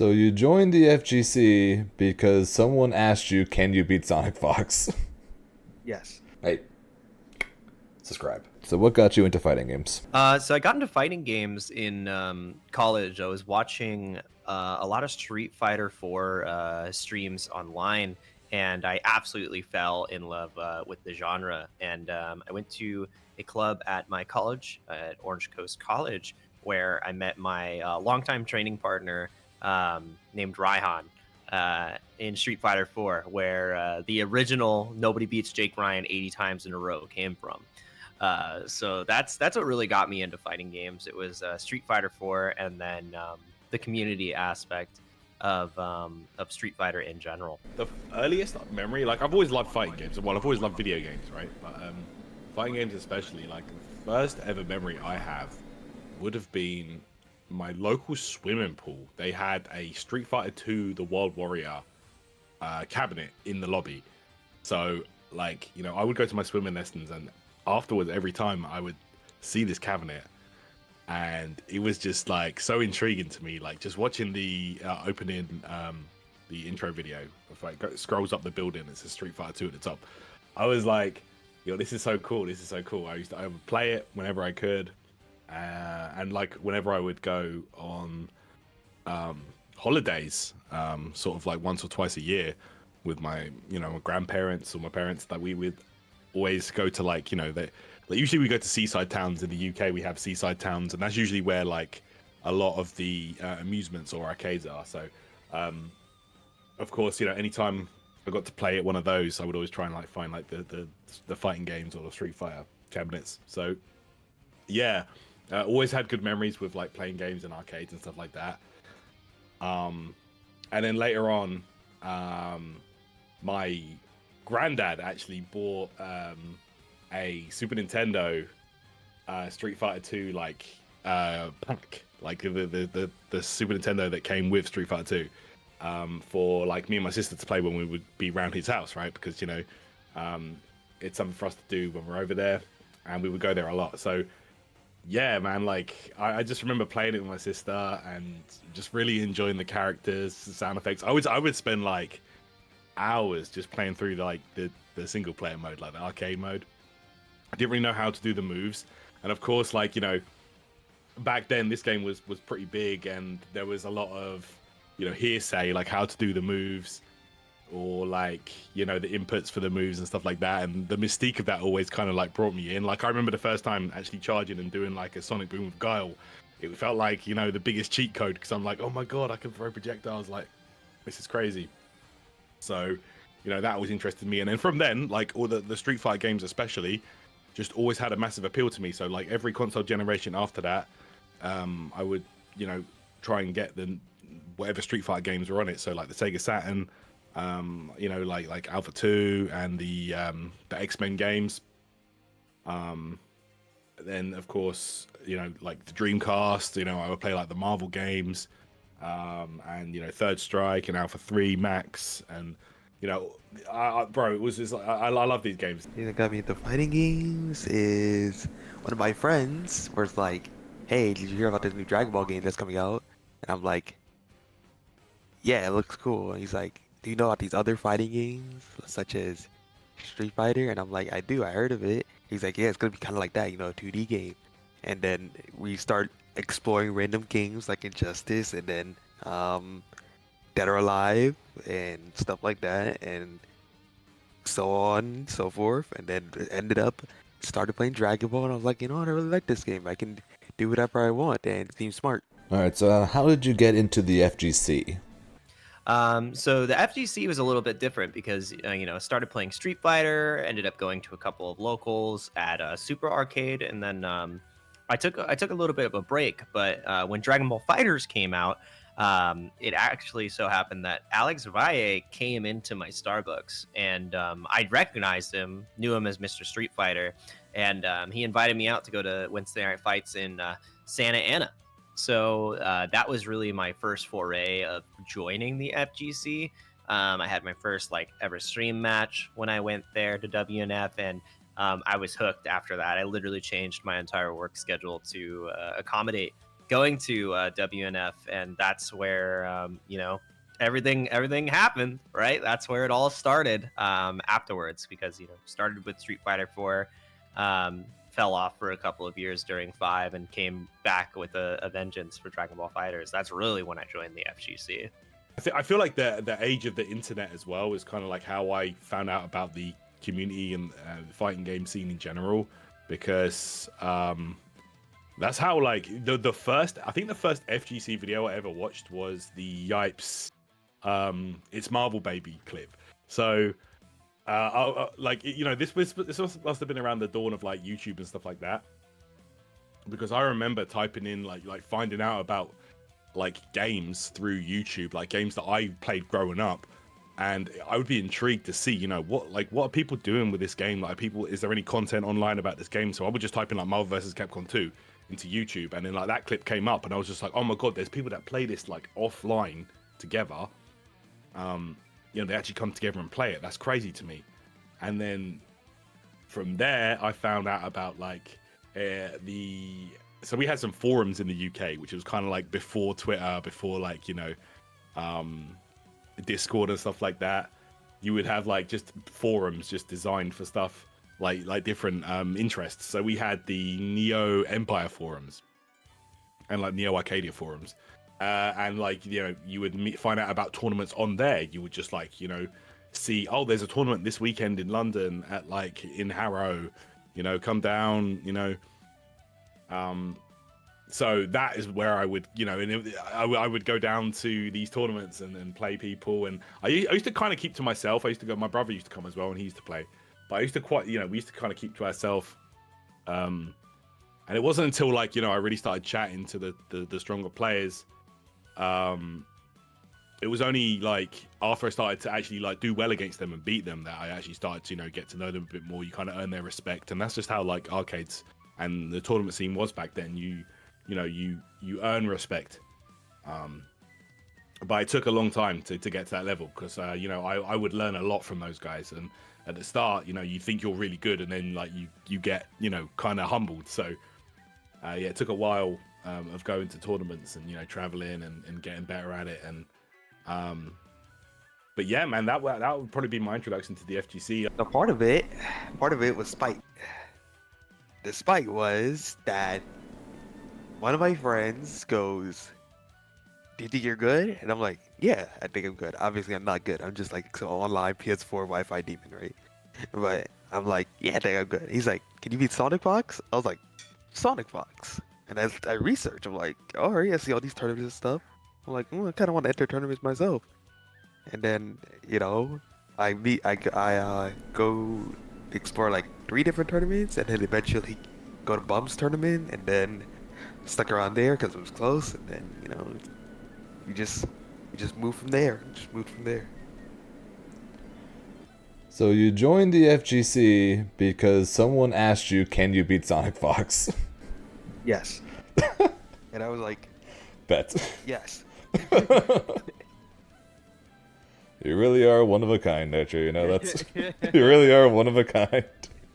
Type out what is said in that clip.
So you joined the FGC because someone asked you, "Can you beat Sonic Fox?" Yes. Hey, subscribe. So what got you into fighting games? So I got into fighting games in college. I was watching a lot of Street Fighter 4 streams online, and I absolutely fell in love with the genre. And I went to a club at my college, at Orange Coast College, where I met my longtime training partner named Raihan in Street Fighter 4, where the original Nobody Beats Jake Ryan 80 times in a row came from. So that's what really got me into fighting games. It was Street Fighter 4, and then the community aspect of Street Fighter in general. The earliest memory, like I've always loved fighting games. Well, I've always loved video games, right? But fighting games especially, like the first ever memory I have would have been my local swimming pool. They had a Street Fighter 2 The World Warrior cabinet in the lobby. So like, you know, I would go to my swimming lessons, and afterwards every time I would see this cabinet, and it was just like so intriguing to me, like just watching the opening the intro video of like scrolls up the building, it says Street Fighter 2 at the top. I was like, yo, this is so cool, this is so cool. I would play it whenever I could, and like whenever I would go on holidays, sort of like once or twice a year with my, you know, my grandparents or my parents, that we would always go to, like, you know, like usually we go to seaside towns in the UK. We have seaside towns, and that's usually where like a lot of the amusements or arcades are. So of course, you know, anytime I got to play at one of those, I would always try and like find like the fighting games or the Street Fighter cabinets. So yeah, always had good memories with like playing games in arcades and stuff like that. And then later on, my granddad actually bought a Super Nintendo Street Fighter 2 like pack, like the Super Nintendo that came with Street Fighter 2, for like me and my sister to play when we would be around his house, right? Because, you know, it's something for us to do when we're over there, and we would go there a lot. So yeah, man, like I just remember playing it with my sister and just really enjoying the characters, the sound effects. I would spend like hours just playing through like the single player mode, like the arcade mode. I didn't really know how to do the moves, and of course, like, you know, back then this game was pretty big, and there was a lot of, you know, hearsay, like how to do the moves, or like, you know, the inputs for the moves and stuff like that. And the mystique of that always kind of like brought me in. Like I remember the first time actually charging and doing like a Sonic Boom with Guile. It felt like, you know, the biggest cheat code, because I'm like, oh my god, I can throw projectiles, like this is crazy. So, you know, that always interested me. And then from then, like all the Street Fighter games especially just always had a massive appeal to me. So like every console generation after that, I would, you know, try and get the whatever Street Fighter games were on it. So like the Sega Saturn, you know, like Alpha 2 and the X-Men games. Then of course, you know, like the Dreamcast, you know, I would play like the Marvel games, and, you know, Third Strike and Alpha 3 Max, and, you know, bro, it was just like, I love these games. The thing that got me into fighting games is one of my friends was like, "Hey, did you hear about this new Dragon Ball game that's coming out?" And I'm like, "Yeah, it looks cool." And he's like, "Do you know about these other fighting games such as Street Fighter?" And I'm like, "I do. I heard of it." He's like, "Yeah, it's gonna be kind of like that, you know, a 2D game." And then we start exploring random games like Injustice, and then Dead or Alive and stuff like that, and so on and so forth. And then ended up started playing Dragon Ball, and I was like, you know what, I really like this game. I can do whatever I want, and it seems smart. All right, so how did you get into the FGC? So the FGC was a little bit different because, you know, started playing Street Fighter, ended up going to a couple of locals at Super Arcade, and then I took a little bit of a break. But when Dragon Ball Fighters came out, it actually so happened that Alex Valle came into my Starbucks, and I recognized him, knew him as Mr. Street Fighter, and he invited me out to go to Wednesday Night Fights in Santa Ana. So that was really my first foray of joining the FGC. I had my first like ever stream match when I went there to WNF, and I was hooked after that. I literally changed my entire work schedule to accommodate going to WNF, and that's where you know, everything happened, right? That's where it all started afterwards, because you know, started with Street Fighter 4, fell off for a couple of years during 5, and came back with a vengeance for Dragon Ball Fighters. That's really when I joined the FGC. I feel like the age of the internet as well is kind of like how I found out about the community and the fighting game scene in general, because that's how, like, the first FGC video I ever watched was the Yipes It's Marvel Baby clip. So like, you know, this must have been around the dawn of like YouTube and stuff like that, because I remember typing in like finding out about like games through YouTube, like games that I played growing up, and I would be intrigued to see, you know, what are people doing with this game? Like, is there any content online about this game? So I would just type in like Marvel vs. Capcom 2 into YouTube, and then like that clip came up, and I was just like, oh my god, there's people that play this like offline together. You know, they actually come together and play it. That's crazy to me. And then from there, I found out about like so we had some forums in the UK, which was kind of like before Twitter, before like, you know, Discord and stuff like that. You would have like just forums just designed for stuff like different interests. So we had the Neo Empire forums and like Neo Arcadia forums, and like, you know, you would find out about tournaments on there. You would just like, you know, see, oh, there's a tournament this weekend in London at like in Harrow, you know, come down, you know. So that is where I would, you know, and I would go down to these tournaments and play people. And I used to kind of keep to myself. I used to go, my brother used to come as well, and he used to play. But I used to we used to kind of keep to ourselves. And it wasn't until like, you know, I really started chatting to the stronger players. It was only like after I started to actually like do well against them and beat them that I actually started to, you know, get to know them a bit more. You kind of earn their respect, and that's just how like arcades and the tournament scene was back then. You earn respect. But it took a long time to get to that level, because you know, I would learn a lot from those guys, and at the start, you know, you think you're really good, and then like you get, you know, kind of humbled. So yeah, it took a while of going to tournaments and, you know, traveling and getting better at it. And but yeah, man, that would probably be my introduction to the FGC. The part of it was spite. The spite was that one of my friends goes, "Do you think you're good?" And I'm like, "Yeah, I think I'm good." Obviously, I'm not good. I'm just like some online PS4 Wi-Fi demon, right? But I'm like, "Yeah, I think I'm good." He's like, "Can you beat Sonic Fox?" I was like, "Sonic Fox." And as I research, I'm like, "Oh, right, I see all these tournaments and stuff." I'm like, I kind of want to enter tournaments myself. And then, you know, I go explore like 3 different tournaments, and then eventually go to Bum's tournament, and then stuck around there because it was close, and then, you know, you just move from there. Just moved from there. So you joined the FGC because someone asked you, can you beat Sonic Fox? Yes. And I was like, Bet. yes. You really are one of a kind, Nitro. You know, that's you really are one of a kind.